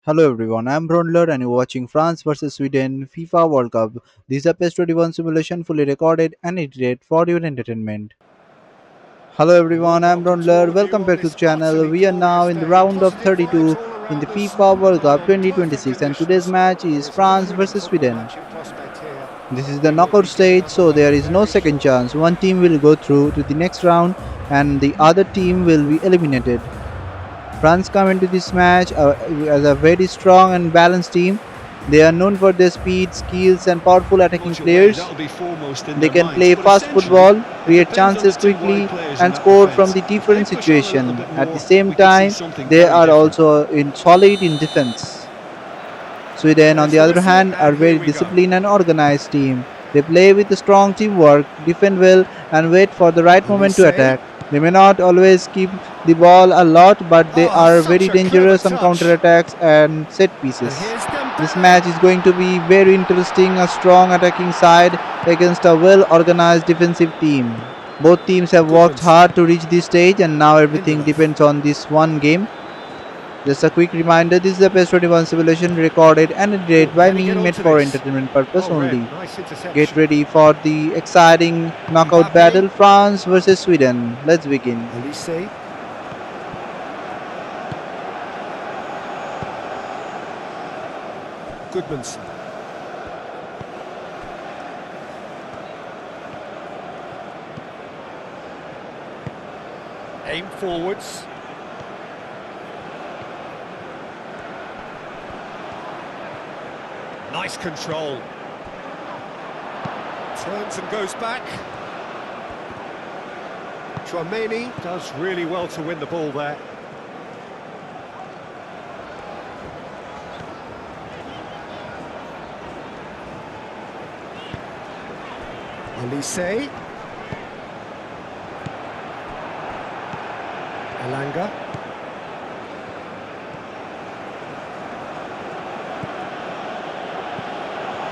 Hello everyone, I'm Raundler and you're watching France vs Sweden FIFA World Cup. This is a PES 21 simulation fully recorded and edited for your entertainment. Hello A warm everyone, I'm welcome to all Raundler. of you Welcome on back to this the channel. utterly We are now glorious in the day. round of Positive vibes 32 all in the around us FIFA World and Cup on perfect 2026 and today's conditions. match There is is a France thrilling vs football Sweden. match in prospect here. This is the We will knockout be getting stage, so underway there is no very second shortly. chance. One team will go through to the next round and the other team will be eliminated. France come into this match as a very strong and balanced team. They are known for their speed, skills, and powerful attacking Much away, players. that'll be foremost in They their can minds. play But fast essentially, football, it create depends on the chances two wide quickly, players in and that score from defence. the If they different push on a little situation. bit At the more, same we could see time, something they very are different. also solid in defense. Sweden, on There's the the other whistle, hand, are and here very we go. disciplined and organized team. They play with a strong teamwork, defend well, and wait for the right moment Elise. to attack. They may not always keep the ball a lot, but they Oh, are very such a clever dangerous on touch. counter-attacks and set And pieces. here's This Dembele. match is going to be very interesting, a strong attacking side against a well-organized defensive team. Both teams have worked Goodmanson. hard to reach this stage and now everything Lindelof. depends on this one game. Just a quick reminder, this is a PES 21 simulation recorded and Oh, edited by can he me, get made onto for this? entertainment purpose Oh, Ren, only. nice Get interception. ready for the exciting knockout Mbappe. battle, France vs Sweden. Let's begin. Elise. Goodmanson. Aim forwards. Nice control. Turns and goes back. Chouameni does really well to win the ball there. Elise. Elanga.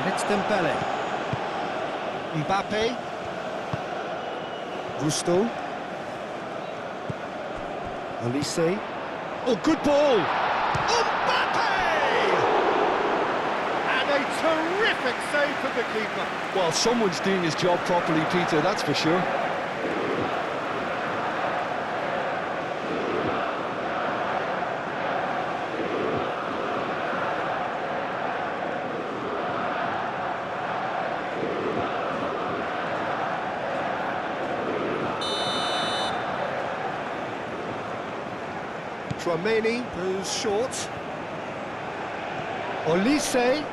And it's Dembele. Mbappe. Gusto. Elise. Oh, good ball! Mbappe! And a terrific save from the keeper. Well, someone's doing his job properly, Peter, that's for sure. Chouameni goes short. Olise.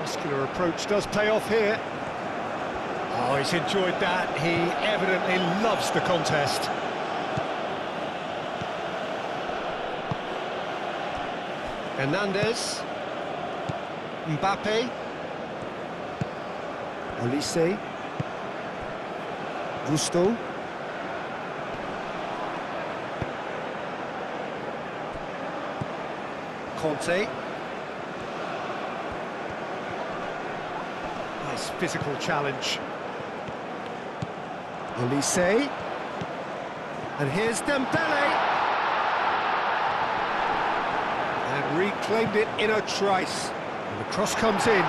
Muscular approach does pay off here. Oh, he's enjoyed that. He evidently loves the contest. Hernandez. Mbappe. Olise. Gusto. Conte. Nice physical challenge. Elise. And here's Dembele. And reclaimed it in a trice. And the cross comes in.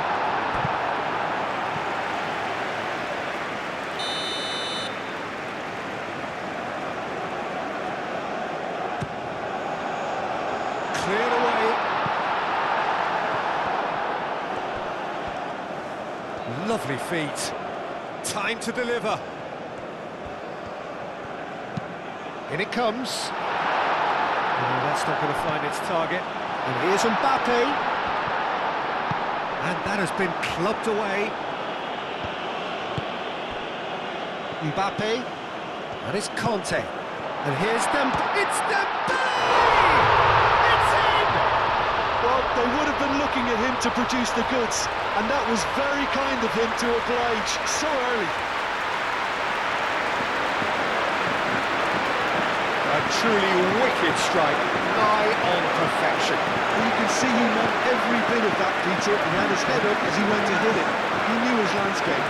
Cleared away. Lovely feet. Time to deliver. In it comes. Oh, that's not going to find its target. And here's Mbappe. And that has been clubbed away. Mbappe. And it's Conte. And here's It's Dembele! It's in! Well, they would have been looking at him to produce the goods, and that was very kind of him to oblige so early. A truly wicked strike, nigh on perfection. And you can see he meant every bit of that, Peter. He had his head up as he went to hit it. He knew his landscape.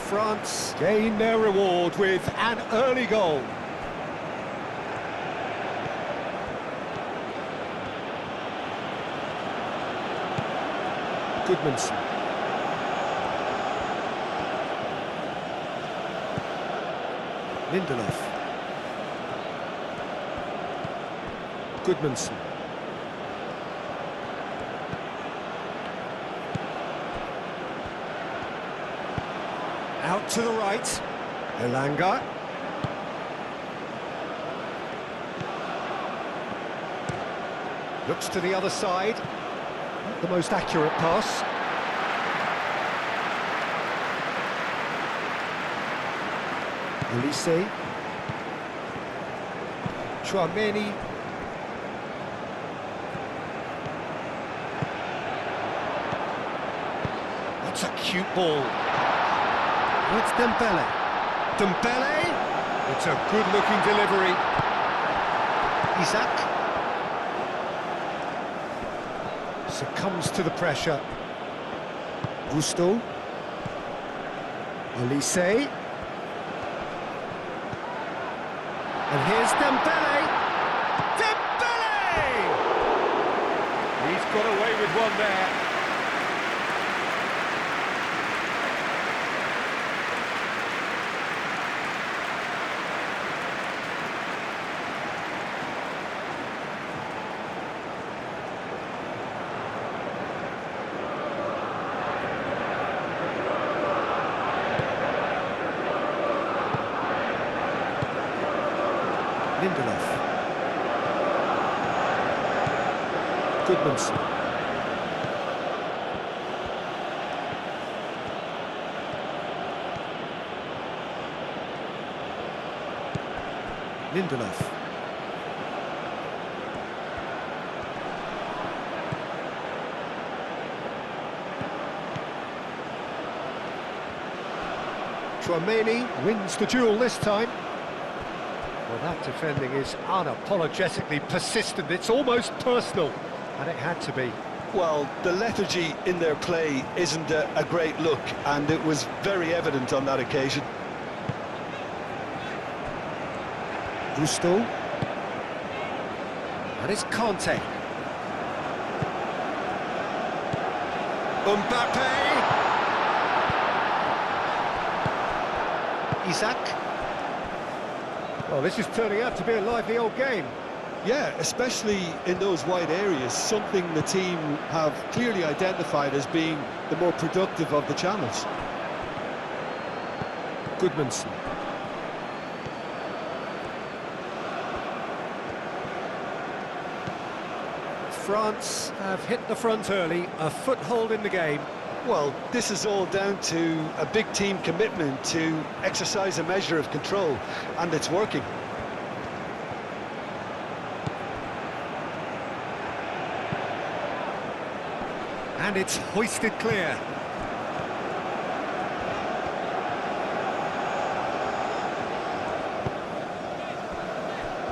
France gain their reward with an early goal. Goodmanson. Lindelof. Goodmanson. Out to the right. Elanga. Looks to the other side. Not the most accurate pass. Elise. Chouameni. That's a cute ball. Oh, it's Dembele. Dembele! It's a good-looking delivery. Isaac. Succumbs to the pressure. Gusto. Elise. And here's Dembele! Dembele! He's got away with one there. Lindelof. Goodmanson. Lindelof. Chouameni wins the duel this time. Well, that defending is unapologetically persistent. It's almost personal, and it had to be. Well, the lethargy in their play isn't a great look, and it was very evident on that occasion. Gusto. And it's Conte. Mbappe! Isaac. Well, this is turning out to be a lively old game. Yeah, especially in those wide areas, something the team have clearly identified as being the more productive of the channels. Goodmanson. France have hit the front early, a foothold in the game. Well, this is all down to a big team commitment to exercise a measure of control, and it's working. And it's hoisted clear.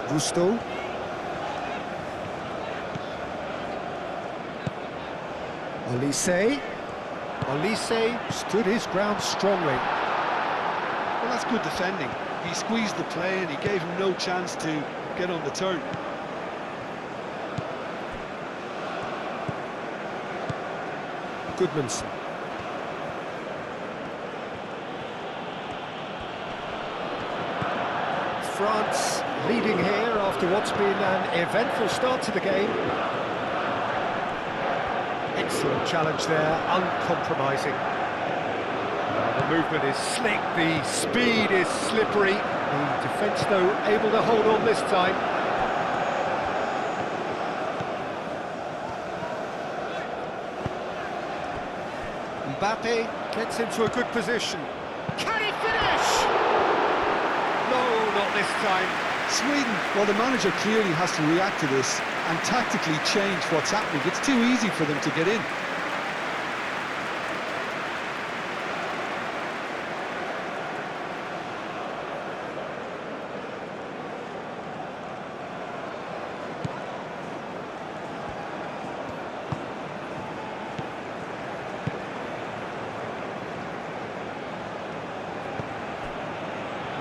Gusto. Elise. Elise stood his ground strongly. Well, that's good defending. He squeezed the play and he gave him no chance to get on the turn. Goodmanson. France leading here after what's been an eventful start to the game. Excellent challenge there, uncompromising. The movement is slick, the speed is slippery. The defence, though, able to hold on this time. Mbappe gets into a good position. Can he finish? No, not this time. Sweden, well, the manager clearly has to react to this and tactically change what's happening. It's too easy for them to get in.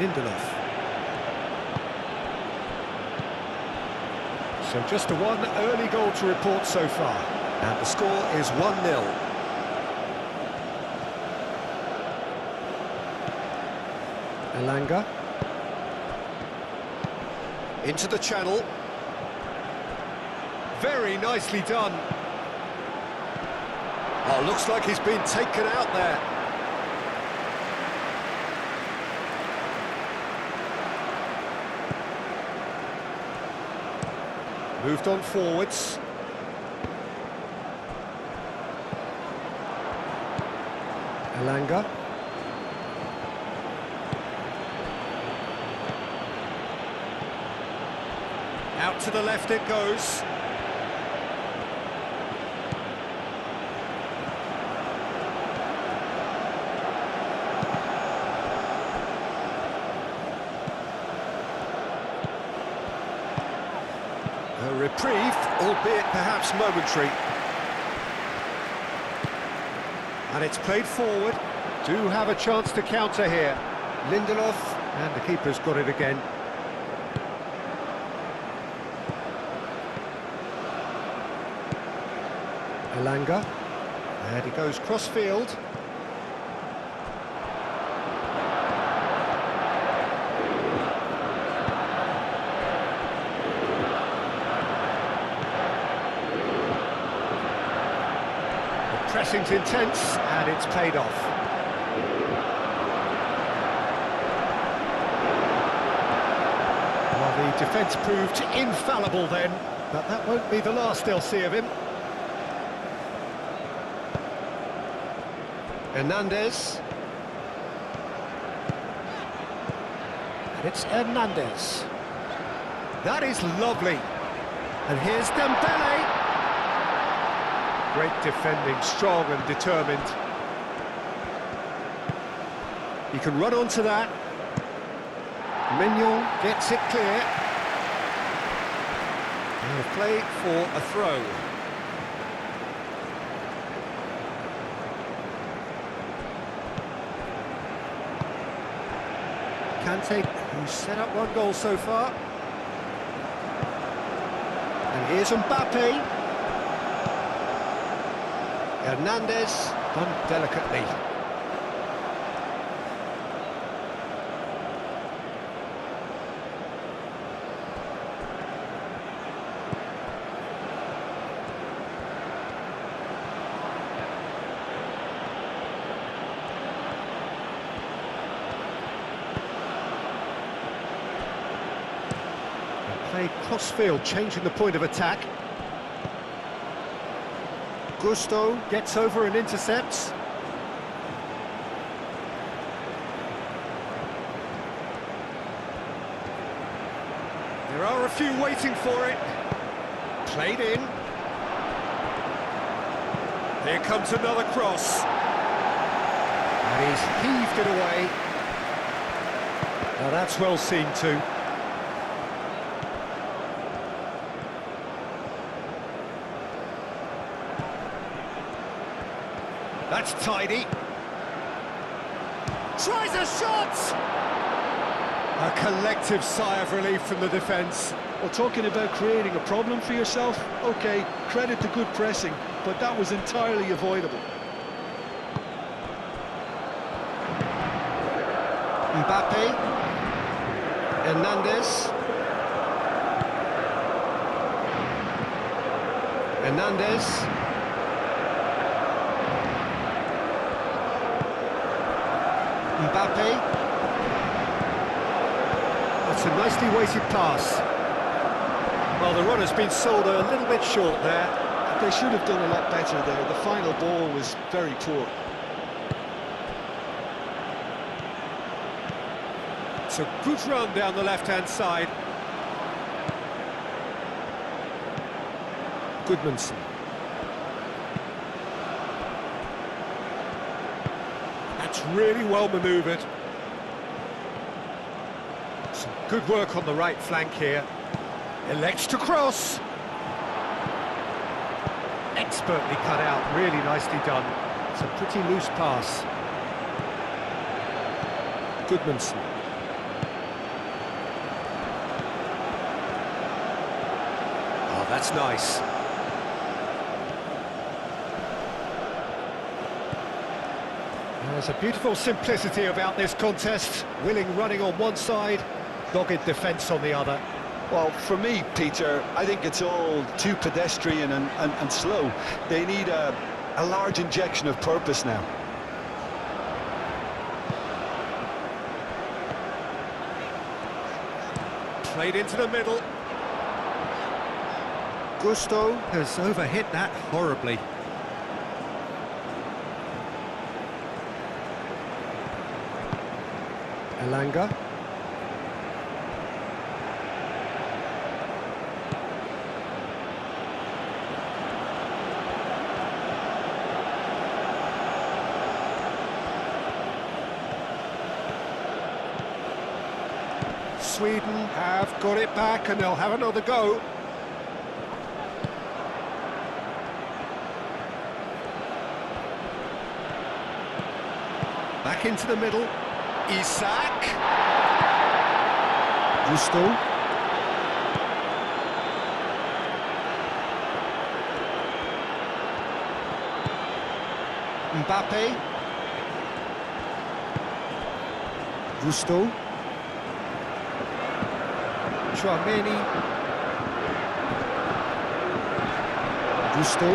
Lindelof. So just a one early goal to report so far. And the score is 1-0. Elanga. Into the channel. Very nicely done. Oh, looks like he's been taken out there. Moved on forwards. Elanga. Out to the left it goes. A reprieve, albeit perhaps momentary. And it's played forward. Do have a chance to counter here. Lindelof, and the keeper's got it again. Elanga. And he goes cross-field. Pressing's intense, and it's paid off. Well, the defence proved infallible then, but that won't be the last they'll see of him. Hernandez. And it's Hernandez. That is lovely. And here's Dembele. Great defending, strong and determined. He can run onto that. Mignon gets it clear. And a play for a throw. Kante, who's set up one goal so far. And here's Mbappe. Hernandez, done delicately. Play cross-field, changing the point of attack. Gusto gets over and intercepts. There are a few waiting for it. Played in. Here comes another cross. And he's heaved it away. Now that's well seen too. That's tidy. Tries a shot! A collective sigh of relief from the defence. Well, talking about creating a problem for yourself, okay, credit to good pressing, but that was entirely avoidable. Mbappe. Hernandez. Hernandez. Mbappe. That's a nicely weighted pass. Well, the runner's been sold a little bit short there. They should have done a lot better there. The final ball was very poor. It's a good run down the left-hand side. Goodmanson. That's really well manoeuvred. Some good work on the right flank here. Elects to cross. Expertly cut out, really nicely done. It's a pretty loose pass. Goodmanson. That's nice. There's a beautiful simplicity about this contest. Willing running on one side, dogged defence on the other. Well, for me, Peter, I think it's all too pedestrian and slow. They need a large injection of purpose now. Played into the middle. Gusto. Has overhit that horribly. Elanga. Sweden have got it back and they'll have another go. Back into the middle. Isak. Gusto. Mbappe. Gusto. Chouameni. Gusto.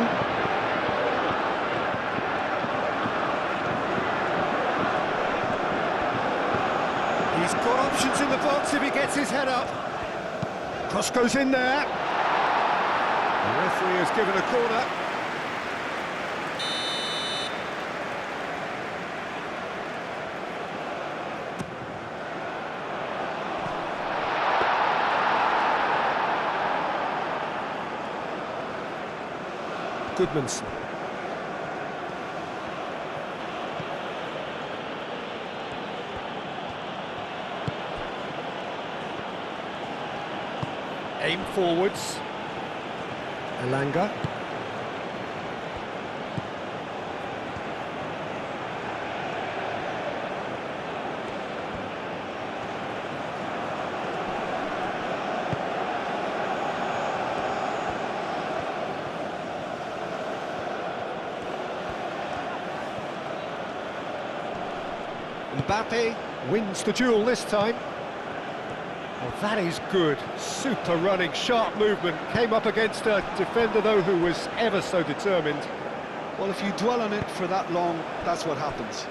He's got options in the box if he gets his head up. Cross goes in there. The referee has given a corner. Goodmanson. Aim forwards. Elanga. Mbappe wins the duel this time. Well, that is good. Super running, sharp movement. Came up against a defender, though, who was ever so determined. Well, if you dwell on it for that long, that's what happens.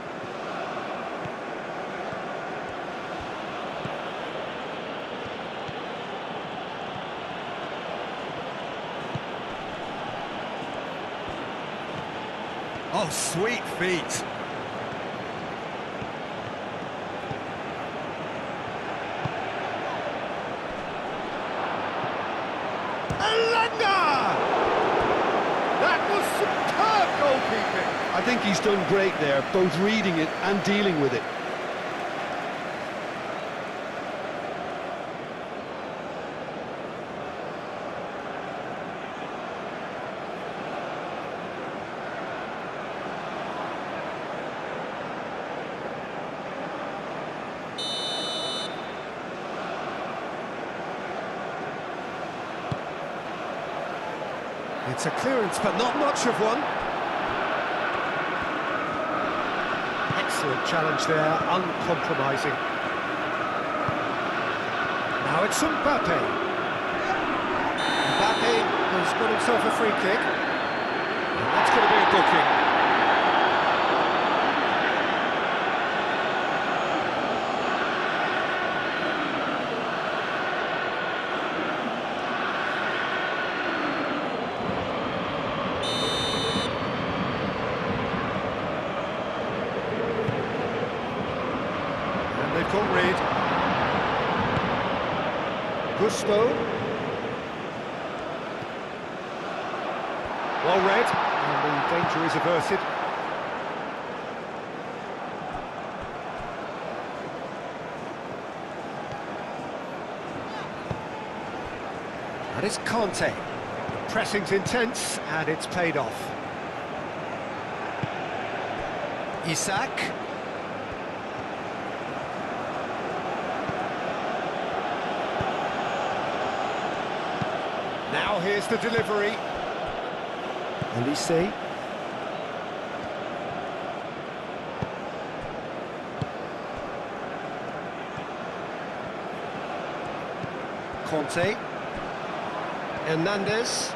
Oh, sweet feet. Elanga! That was superb goalkeeping. I think he's done great there, both reading it and dealing with it. It's a clearance, but not much of one. Excellent challenge there, uncompromising. Now it's Mbappe. Mbappe has got himself a free kick. And that's going to be a booking. They've got rid. Gusto. Well read, and the danger is averted. That is Conte. Pressing's intense, and it's paid off. Isak. Now here's the delivery. Elise. Conte. Hernandez.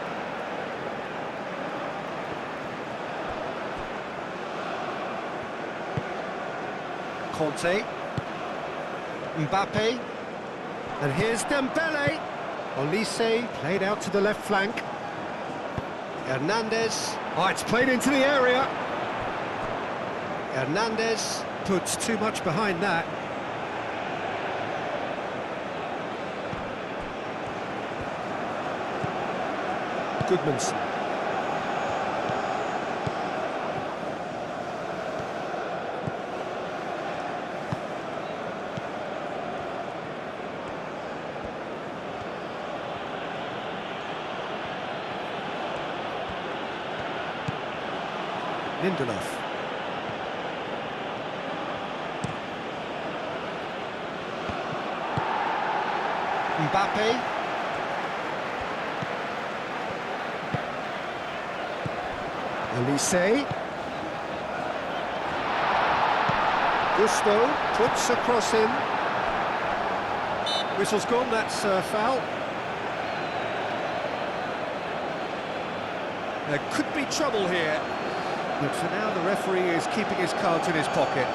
Conte. Mbappe. And here's Dembele. Olise played out to the left flank. Hernandez. Oh, it's played into the area. Hernandez puts too much behind that. Goodmanson. Lindelof. Mbappe. Elise. Gusto puts a cross in. Whistle's gone, that's a foul. There could be trouble here. But for now, the referee is keeping his cards in his pocket.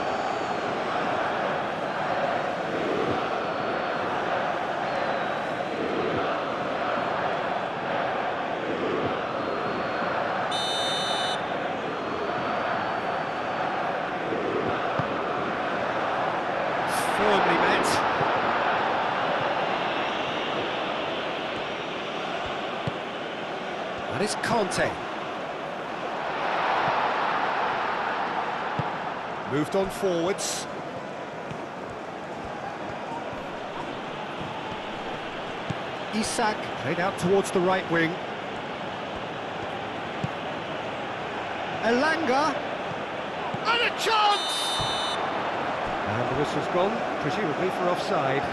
Firmly met. That is Conte. Moved on forwards. Isak played out towards the right wing. Elanga. And a chance! And the whistle's gone, presumably for offside.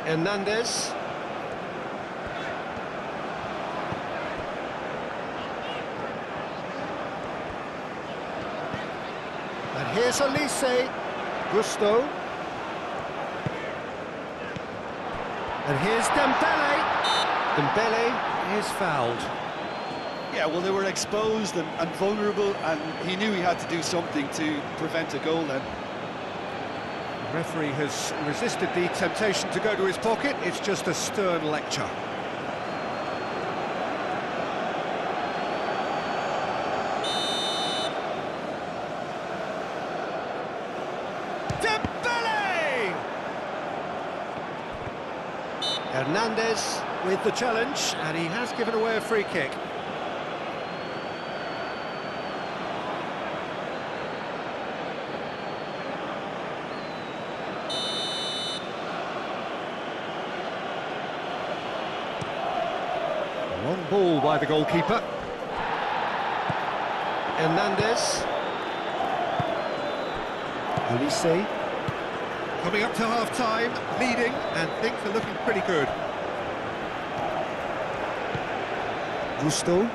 Hernandez. And here's Elise. Gusto. And here's Dembele. Dembele is fouled. Yeah, well, they were exposed and vulnerable, and he knew he had to do something to prevent a goal then. The referee has resisted the temptation to go to his pocket. It's just a stern lecture. Dembele! Hernandez with the challenge, and he has given away a free kick. Long ball by the goalkeeper. Hernandez. Olise. Coming up to half-time, leading, and things are looking pretty good. Gusto.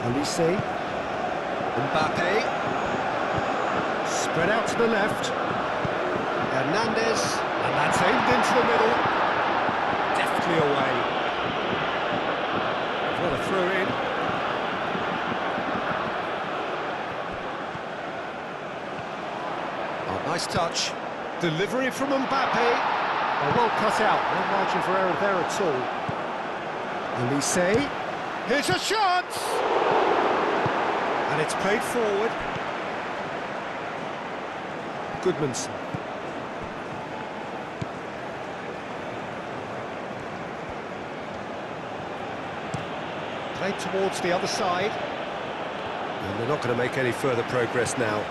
Olise. Mbappe. Spread out to the left. Hernandez. And that's aimed into the middle. Away. What a throw in. Oh, nice touch. Delivery from Mbappe. Oh, well cut out. No margin for error there at all. Elise. Here's a shot! And it's played forward. Goodmanson. Played towards the other side. And they're not going to make any further progress now.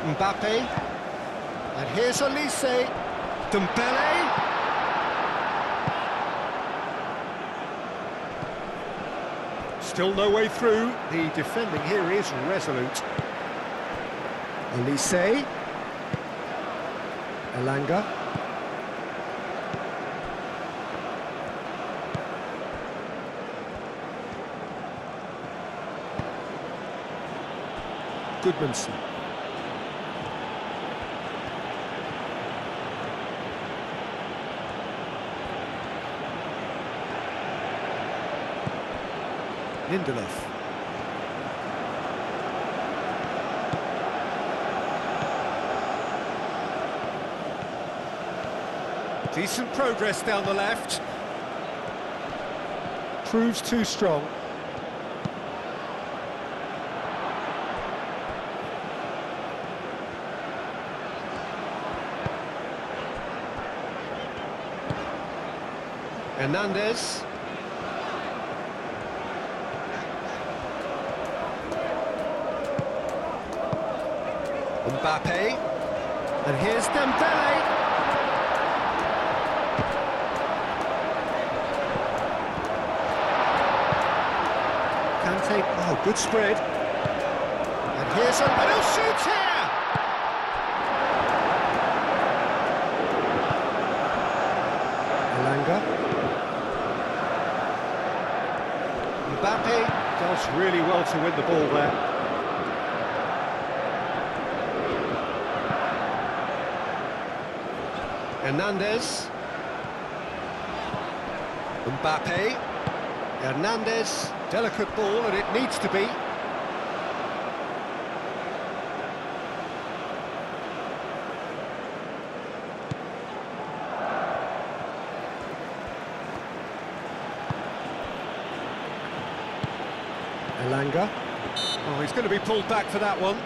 Mbappe. And here's Elise. Dembele. Still no way through. The defending here is resolute. Elise. Elanga. Goodmanson. Lindelof. Decent progress down the left. Proves too strong. Hernandez. Mbappe. And here's Dembele. Kante. Oh, good spread. And here's a little shoot here. Elanga. Mbappe does really well to win the ball there. Hernandez. Mbappe. Hernandez. Delicate ball, and it needs to be. Elanga. Oh, he's going to be pulled back for that one.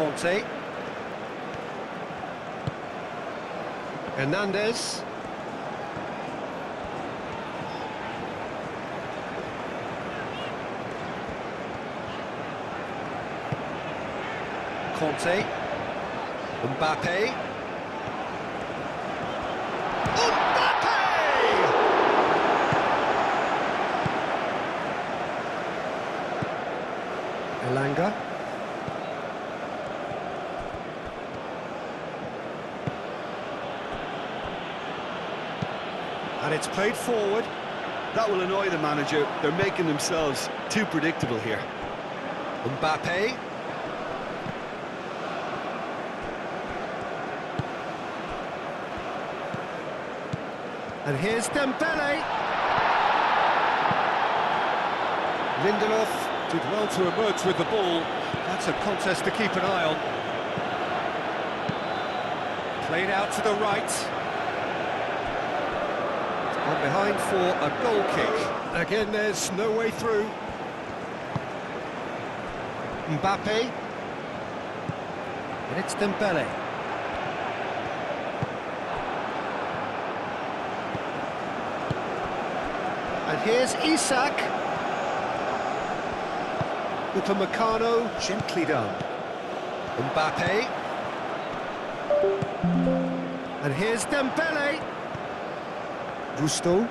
Conte. Hernandez. Conte. Mbappe. Mbappe! Elanga. And it's played forward. That will annoy the manager. They're making themselves too predictable here. Mbappe. And here's Dembele. Lindelof did well to emerge with the ball. That's a contest to keep an eye on. Played out to the right. And behind for a goal kick. Again, there's no way through. Mbappe. And it's Dembele. And here's Isak. Upamecano, gently done. Mbappe. And here's Dembele. Gusto.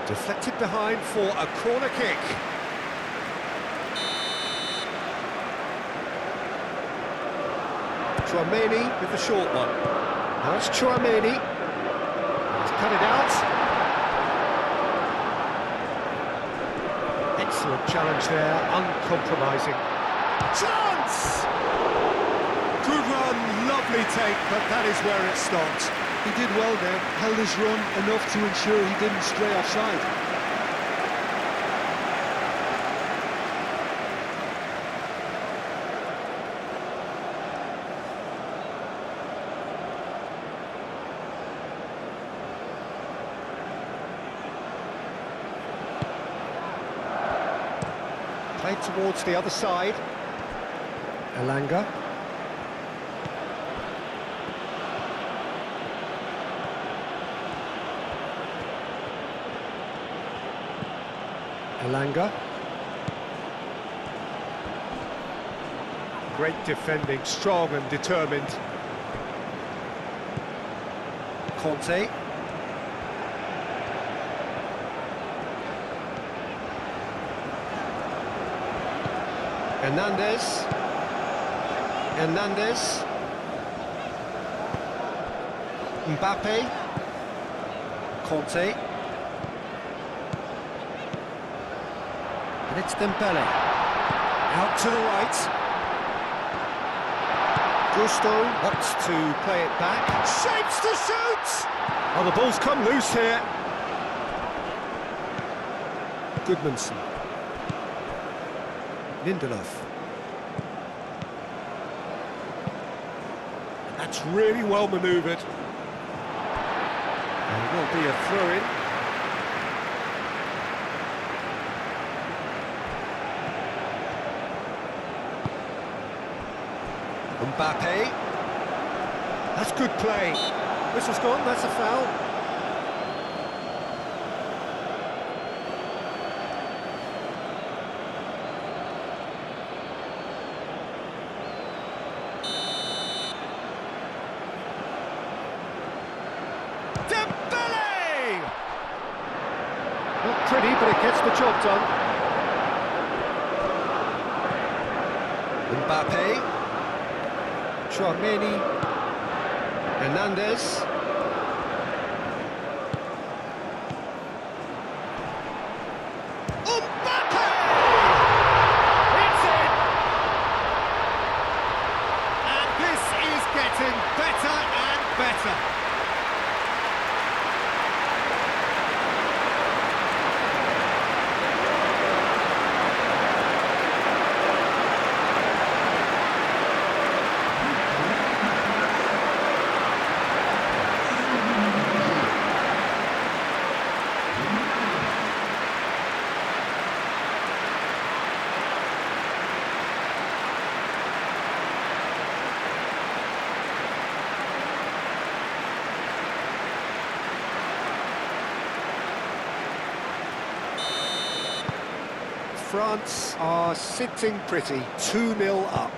Deflected behind for a corner kick. Chouameni with the short one. Now it's Chouameni. He's cut it out. Excellent challenge there, uncompromising. Chance! Good run, lovely take, but that is where it stopped. He did well there, held his run enough to ensure he didn't stray offside. Played towards the other side. Elanga. Elanga. Great defending, strong and determined. Conte. Hernandez. Mbappe. Conte. And it's Dembele. Out to the right. Gusto wants to play it back. Shapes to shoot! Oh, the ball's come loose here. Goodmanson. Lindelof. That's really well manoeuvred. There will be a throw-in. Mbappe. That's good play. Whistle's gone, that's a foul. Dembele! Not pretty, but it gets the job done. Mbappe. Chouameni, Hernandez. Mbappe! It's in! And this is getting better and better. France are sitting pretty, 2-0 up.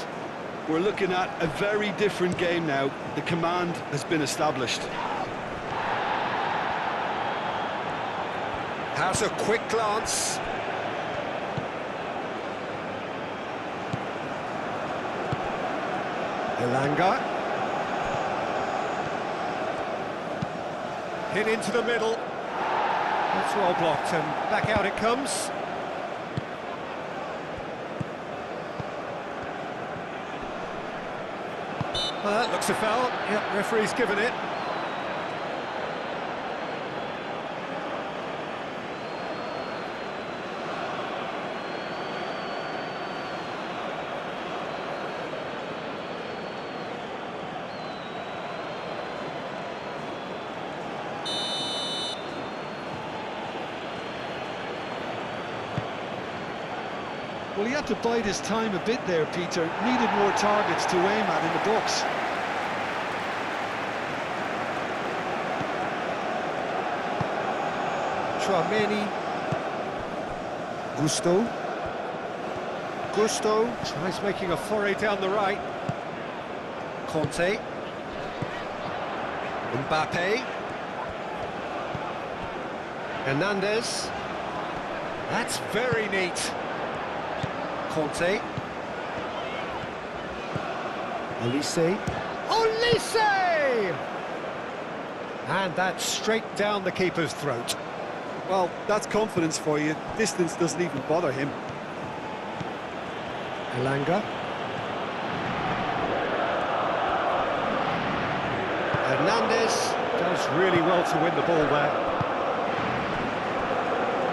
We're looking at a very different game now. The command has been established. Has a quick glance. Elanga. Hit into the middle. That's well blocked and back out it comes. Well, that looks a foul. Yep, referee's given it. Well, he had to bide his time a bit there, Peter. Needed more targets to aim at in the box. Chouameni. Gusto tries making a foray down the right. Conte. Mbappe. Hernandez. That's very neat. Conte. Olise. And that's straight down the keeper's throat. Well, that's confidence for you. Distance doesn't even bother him. Elanga. Hernandez Does really well to win the ball there.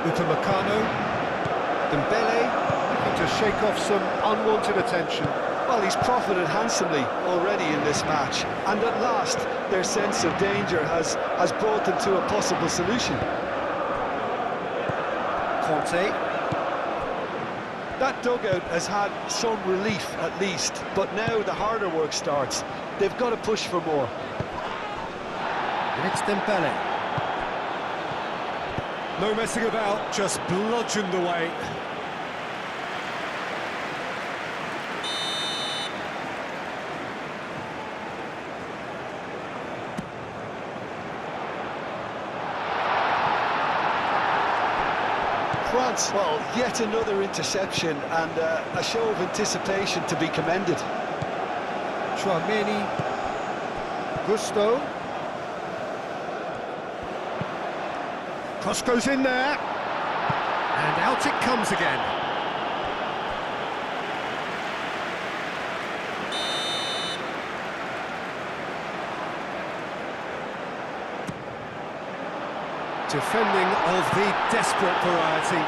Upamecano. Dembele looking to shake off some unwanted attention. Well, he's profited handsomely already in this match, and at last their sense of danger has brought them to a possible solution. Conte. That dugout has had some relief at least, but now the harder work starts. They've got to push for more. And it's Dembele. No messing about, just bludgeoned away. France, well, yet another interception and a show of anticipation to be commended. Tchouaméni. Gusto. Cross goes in there. And out it comes again. Defending of the desperate variety.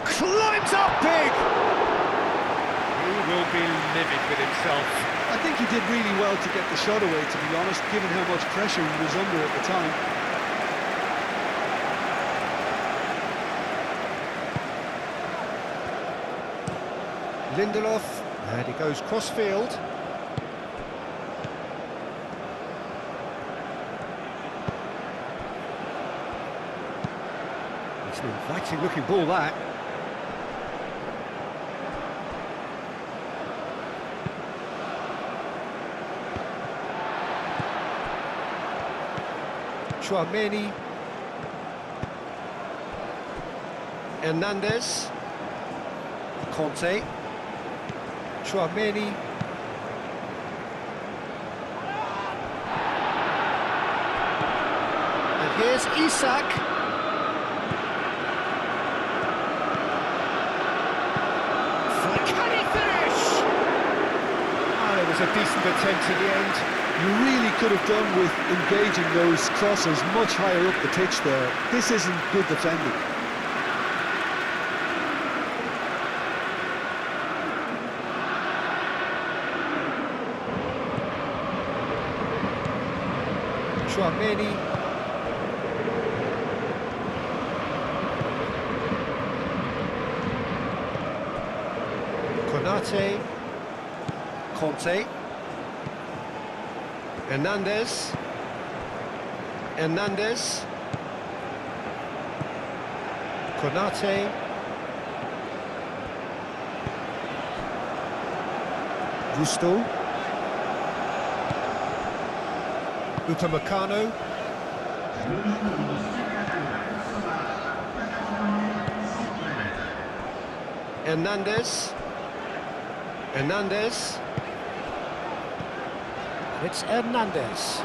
Climbs up big! He will be livid with himself. I think he did really well to get the shot away, to be honest, given how much pressure he was under at the time. Lindelof, and he goes cross-field. It's an inviting-looking ball, that. Tchouaméni. Hernandez. Conte. Tchouaméni. And here's Isak. Can he finish? Oh, it was a decent attempt in the end. You really could have done with engaging those crossers much higher up the pitch there. This isn't good defending. Tchouaméni. Konate. Conte. Hernandez. Hernandez. Konate. Gusto. Upamecano. Hernandez. Hernandez. It's Hernandez.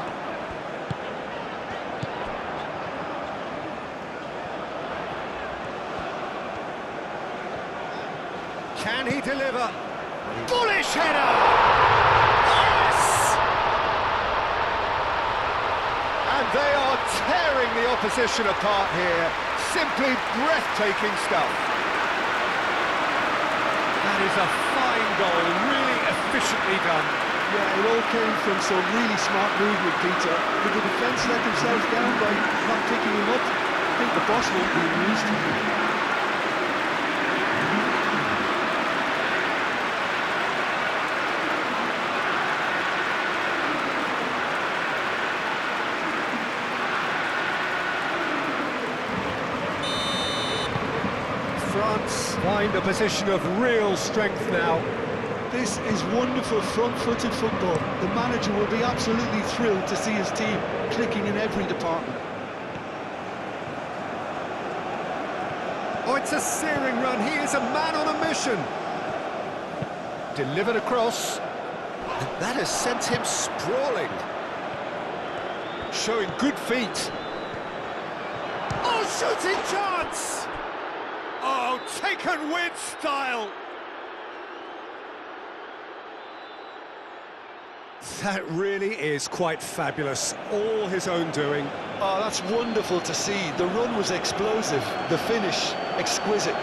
Can he deliver? Bullish header! Yes! And they are tearing the opposition apart here. Simply breathtaking stuff. That is a fine goal, really efficiently done. Yeah, it all came from some really smart movement, Peter. Did the defence let themselves down by not picking him up? I think the boss won't be amused. France find a position of real strength now. This is wonderful front-footed football. The manager will be absolutely thrilled to see his team clicking in every department. Oh, it's a searing run. He is a man on a mission. Delivered across. And that has sent him sprawling. Showing good feet. Oh, shooting chance! Oh, taken with style! That really is quite fabulous, all his own doing. Oh, that's wonderful to see. The run was explosive, the finish exquisite.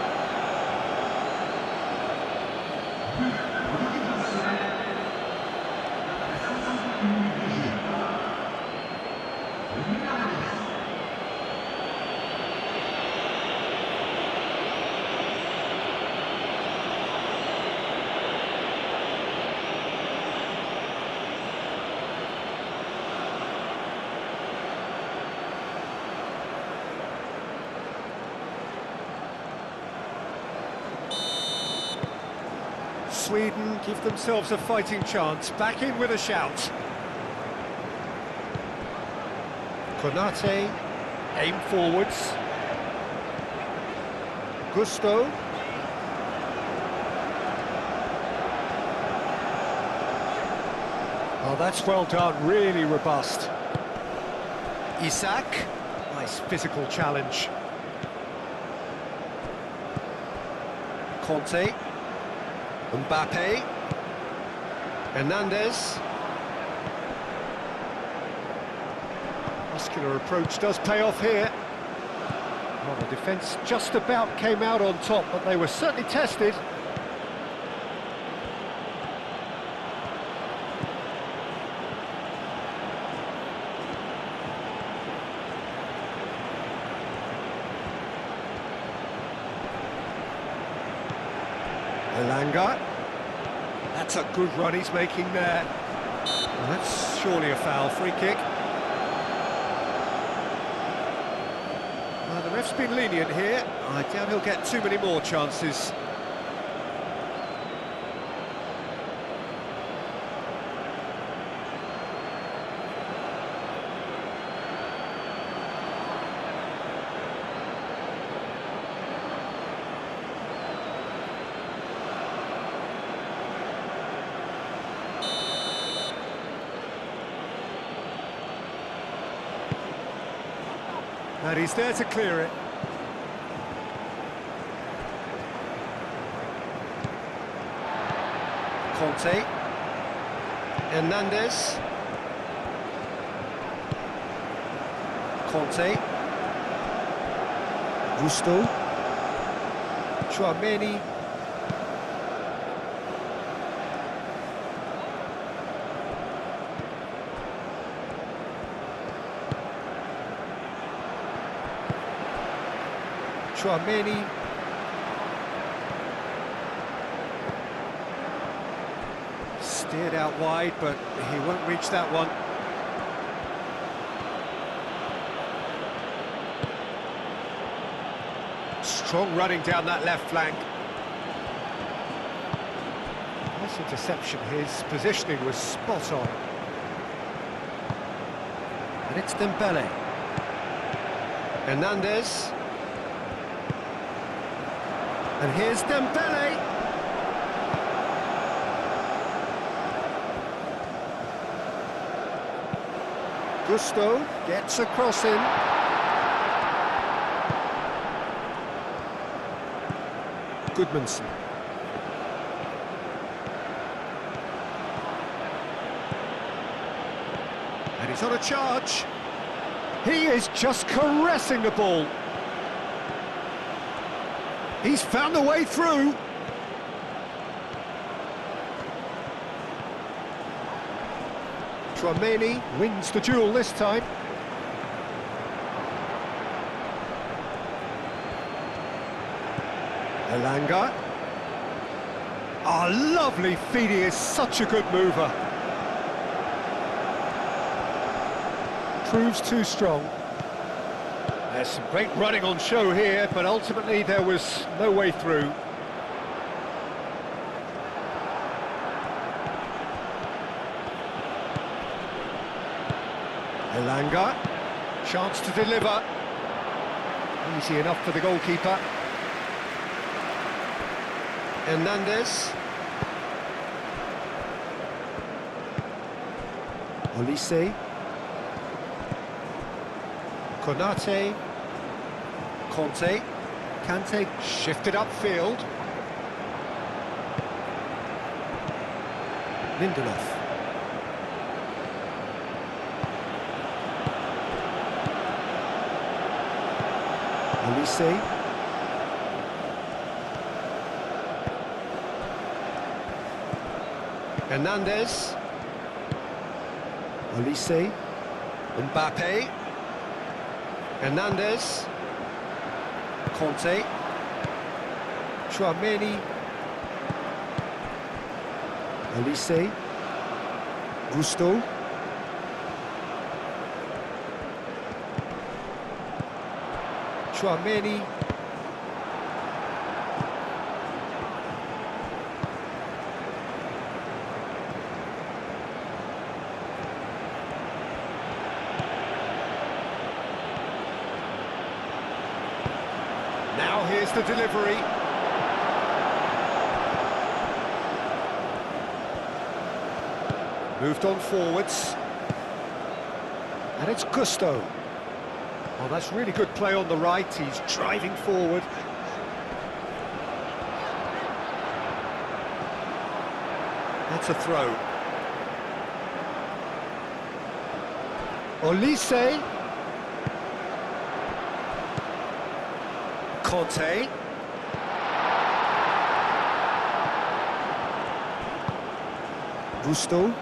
Sweden give themselves a fighting chance, back in with a shout. Konate, aim forwards. Gusto. Oh, that's well done, really robust. Isak, nice physical challenge. Conte. Mbappe, Hernandez. Muscular approach does pay off here. Well, the defence just about came out on top, but they were certainly tested. Elanga. That's a good run he's making there. Well, that's surely a foul, free kick. Well, the ref's been lenient here. I doubt he'll get too many more chances. And he's there to clear it. Conte. Hernandez. Conte. Gusto. Tchouaméni. Tchouaméni. Steered out wide, but he won't reach that one. Strong running down that left flank. Nice interception. His positioning was spot on. And it's Dembele. Hernandez. And here's Dembele. Gusto gets a cross in. Goodmanson. And he's on a charge. He is just caressing the ball. He's found a way through. Tchouaméni wins the duel this time. Elanga. Oh, lovely feed, he is such a good mover. Proves too strong. There's some great running on show here, but ultimately there was no way through. Elanga, chance to deliver. Easy enough for the goalkeeper. Hernandez. Olise. Konate. Conte. Kante shifted upfield. Lindelof. Olise. Hernandez. Olise. Mbappe. Hernandez. Conte. Tchouaméni. Olise. Gusto. Tchouaméni. Now here's the delivery. Moved on forwards. And it's Gusto. Oh, that's really good play on the right. He's driving forward. That's a throw. Olise. Conte. Gusto.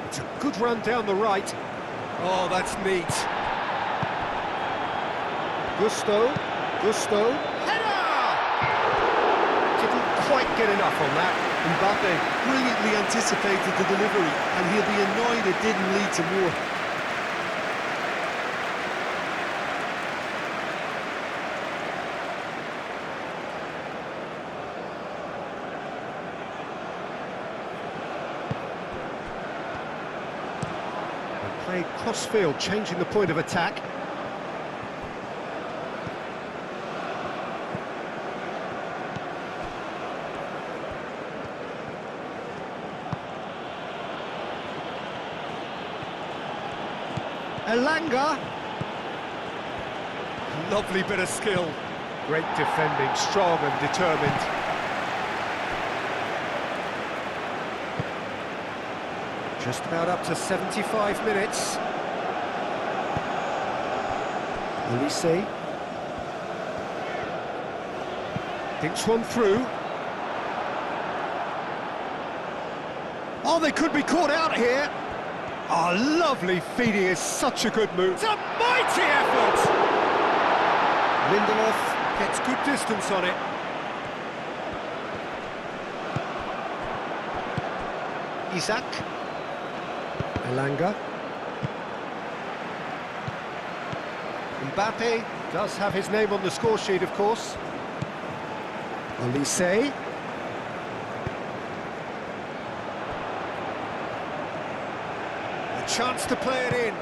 It's a good run down the right. Oh, that's neat. Gusto. Header! Didn't quite get enough on that. Mbappe brilliantly anticipated the delivery, and he'll be annoyed it didn't lead to more. Played cross-field, changing the point of attack. Elanga. Lovely bit of skill. Great defending, strong and determined. Just about up to 75 minutes. Olise. Thinks one through. Oh, they could be caught out here. Oh, lovely feeding is such a good move. It's a mighty effort! Lindelof gets good distance on it. Isaac. Elanga. Mbappe does have his name on the score sheet, of course. Olise. A chance to play it in.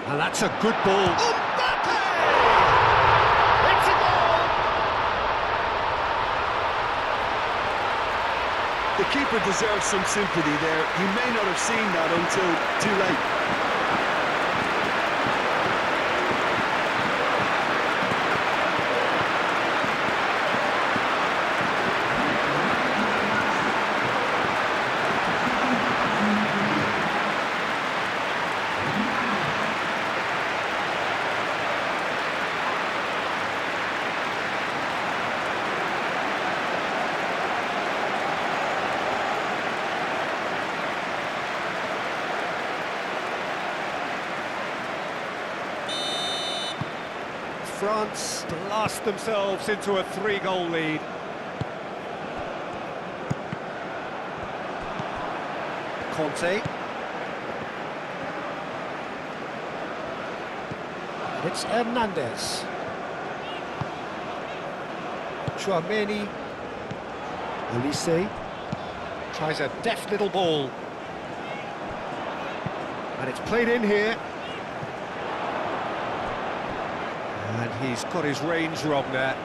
And that's a good ball. Mbappe! It's a goal! The keeper deserves some sympathy there. He may not have seen that until too late. France blast themselves into a 3-goal lead. Conte. And it's Hernandez. Tchouaméni. Olise. Tries a deft little ball. And it's played in here. And he's got his range wrong there.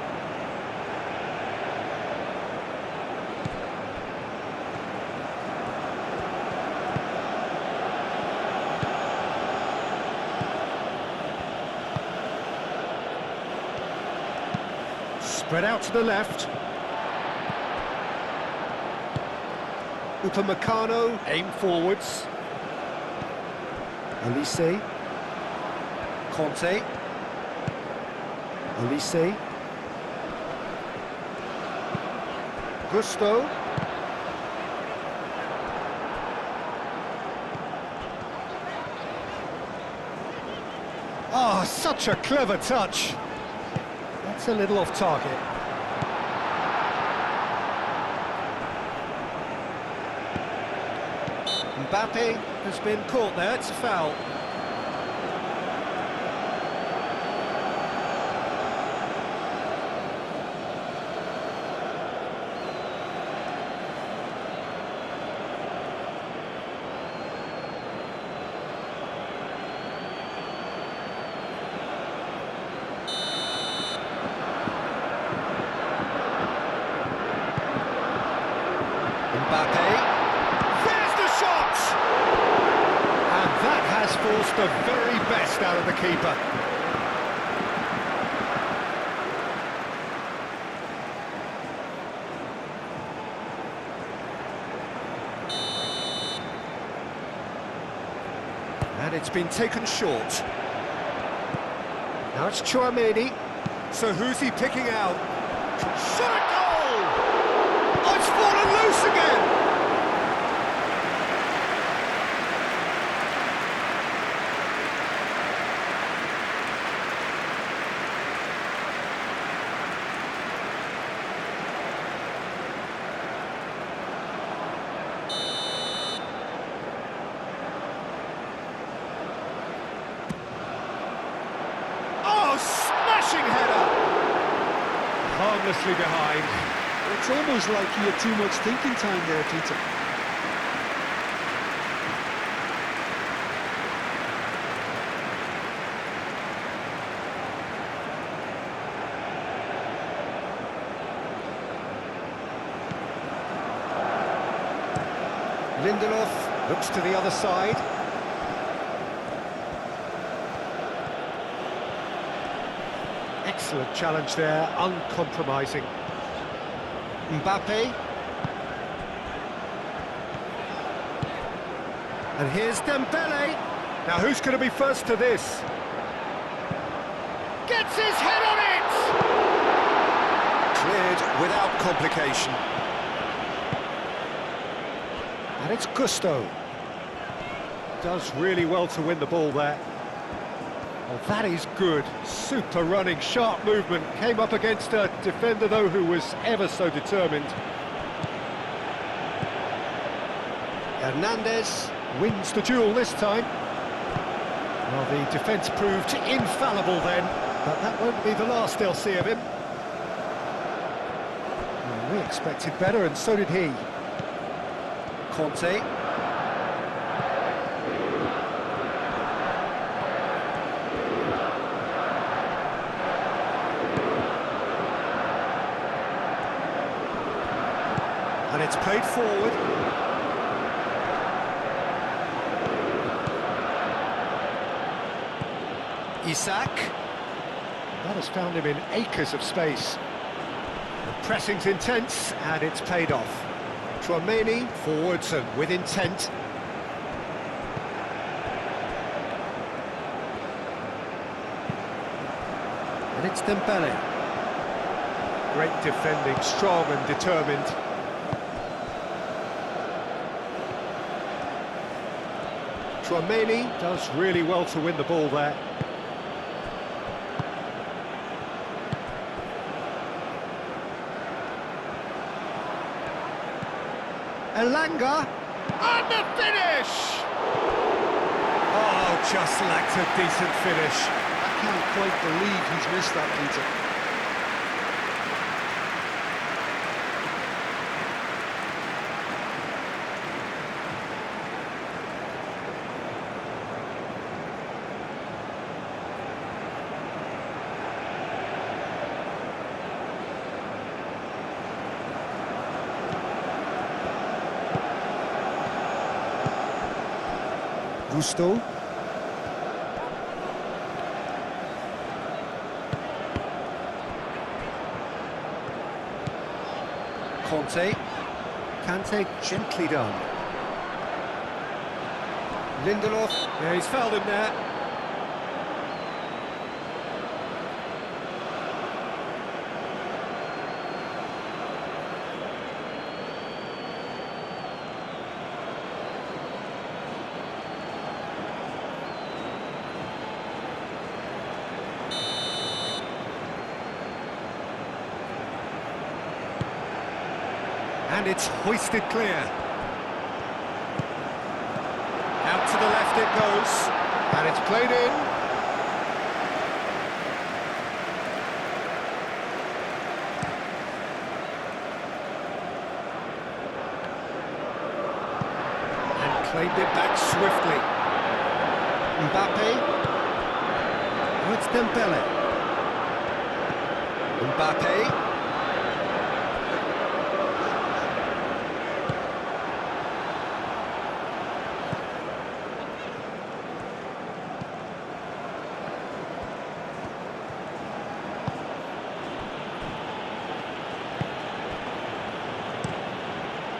Spread out to the left. Upamecano, aim forwards. Olise. Conte. Olise. Gusto. Oh, such a clever touch. That's a little off target. Mbappe has been caught there, it's a foul. Mbappe, there's the shot! And that has forced the very best out of the keeper. And it's been taken short. Now it's Tchouaméni. So who's he picking out? Shot a goal! Oh, it's fallen loose again! Oh, smashing header! Harmlessly behind. It's almost like he had too much thinking time there, Peter. Lindelof looks to the other side. Excellent challenge there, uncompromising. Mbappe. And here's Dembele. Now who's going to be first to this? Gets his head on it! Cleared without complication. And it's Gusto. Does really well to win the ball there. Oh, that is good. Super running, sharp movement. Came up against a defender, though, who was ever so determined. Hernandez wins the duel this time. Well, the defence proved infallible then, but that won't be the last they'll see of him. Well, we expected better, and so did he. Conte. And it's played forward. Isak. That has found him in acres of space. The pressing's intense, and it's paid off. Tchouaméni forwards and with intent. And it's Dembele. Great defending, strong and determined. Tchouaméni does really well to win the ball there. Elanga, and the finish! Oh, just lacked a decent finish. I can't quite believe he's missed that, Peter. Gusto. Conte. Kante gently done. Lindelof. Yeah, he's fouled him there. And it's hoisted clear. Out to the left it goes. And it's played in. And claimed it back swiftly. Mbappe. Oh, it's Dembele. Mbappe.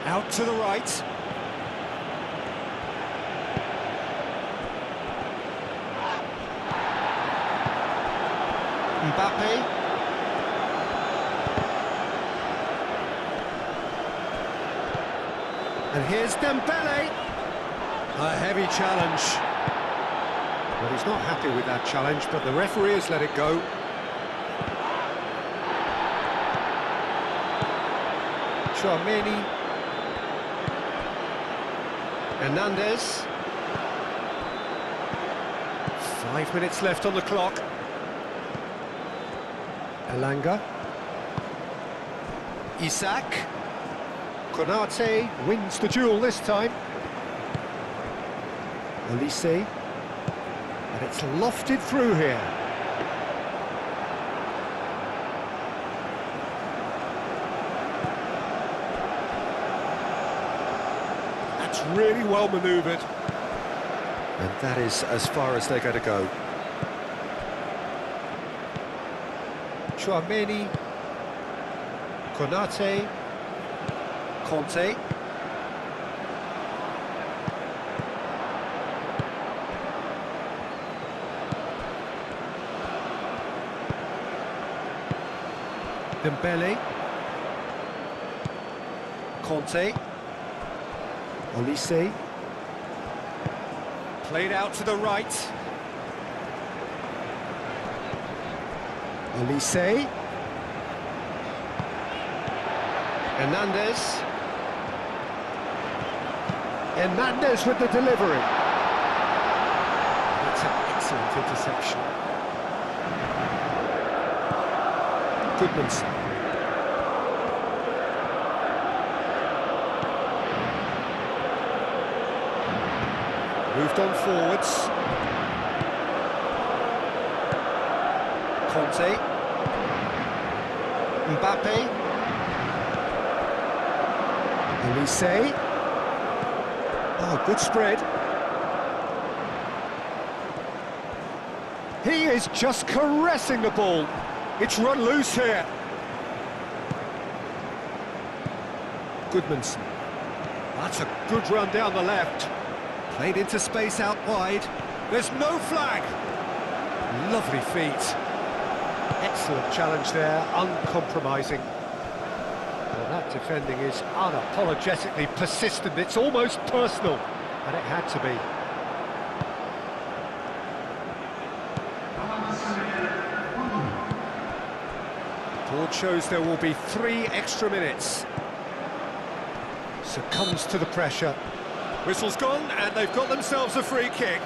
Out to the right. Mbappe. And here's Dembele. A heavy challenge. Well, he's not happy with that challenge, but the referee has let it go. Tchouaméni. Hernandez. 5 minutes left on the clock. Elanga. Isak. Konate wins the duel this time. Olise. And it's lofted through here. That's really well manoeuvred. And that is as far as they're going to go. Tchouaméni. Konate. Conte. Dembele. Conte. Olise. Played out to the right. Olise. Hernandez. Hernandez with the delivery. That's an excellent interception. Goodmanson. Moved on forwards. Conte. Mbappe. Olise. Oh, good spread. He is just caressing the ball. It's run loose here. Goodmanson. That's a good run down the left. Played into space out wide. There's no flag. Lovely feet. Excellent challenge there, uncompromising. Well, that defending is unapologetically persistent. It's almost personal, and it had to be. Board shows there will be 3 extra minutes. Succumbs to the pressure. Whistle's gone, and they've got themselves a free kick.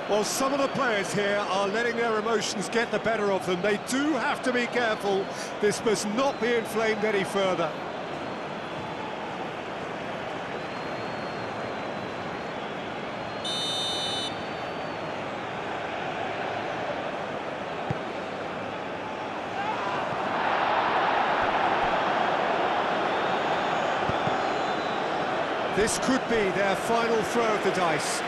Well, some of the players here are letting their emotions get the better of them. They do have to be careful. This must not be inflamed any further. This could be their final throw of the dice.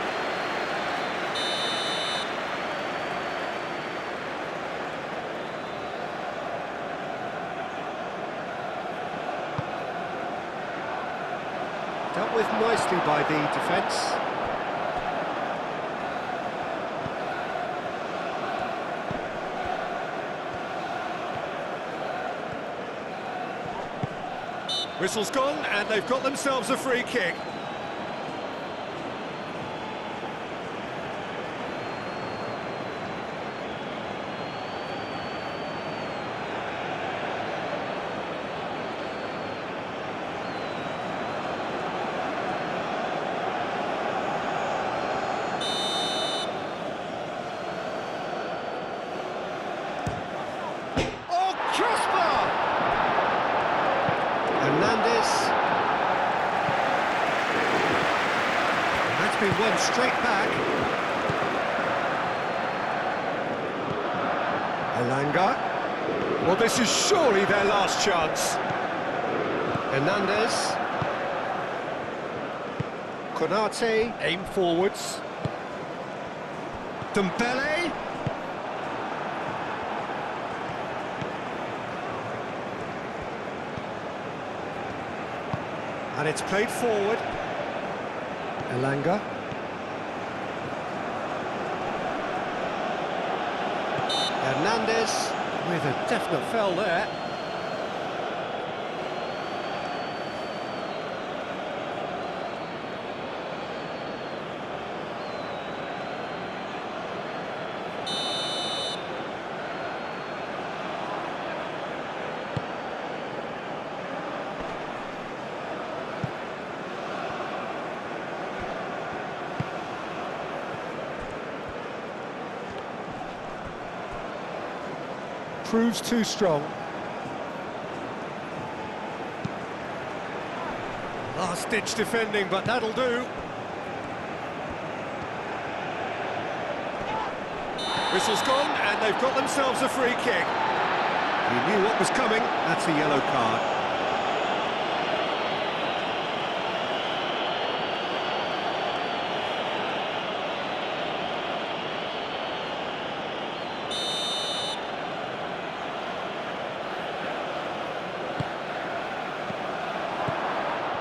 Dealt with nicely by the defence. Whistle's gone, and they've got themselves a free kick. Oh, crossbar! Hernandez. That's been won straight back. Elanga. Well, this is surely their last chance. Hernandez. Konate, aim forwards. Dembele. And it's played forward. Elanga. Hernandez with a definite foul there. Proves too strong. Last-ditch defending, but that'll do. Whistle's gone, and they've got themselves a free kick. He knew what was coming. That's a yellow card.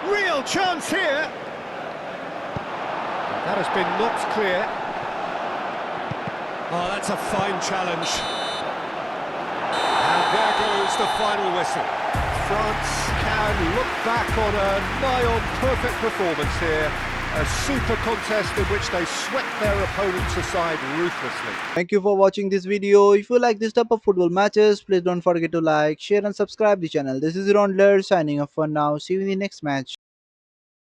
Real chance here. That has been knocked clear. Oh, that's a fine challenge. And there goes the final whistle. France can look back on a nigh-on perfect performance here. A super contest in which they swept their opponents aside ruthlessly. Thank you for watching this video. If you like this type of football matches, please don't forget to like, share and subscribe the channel. This is Raundler signing off for now. See you in the next match.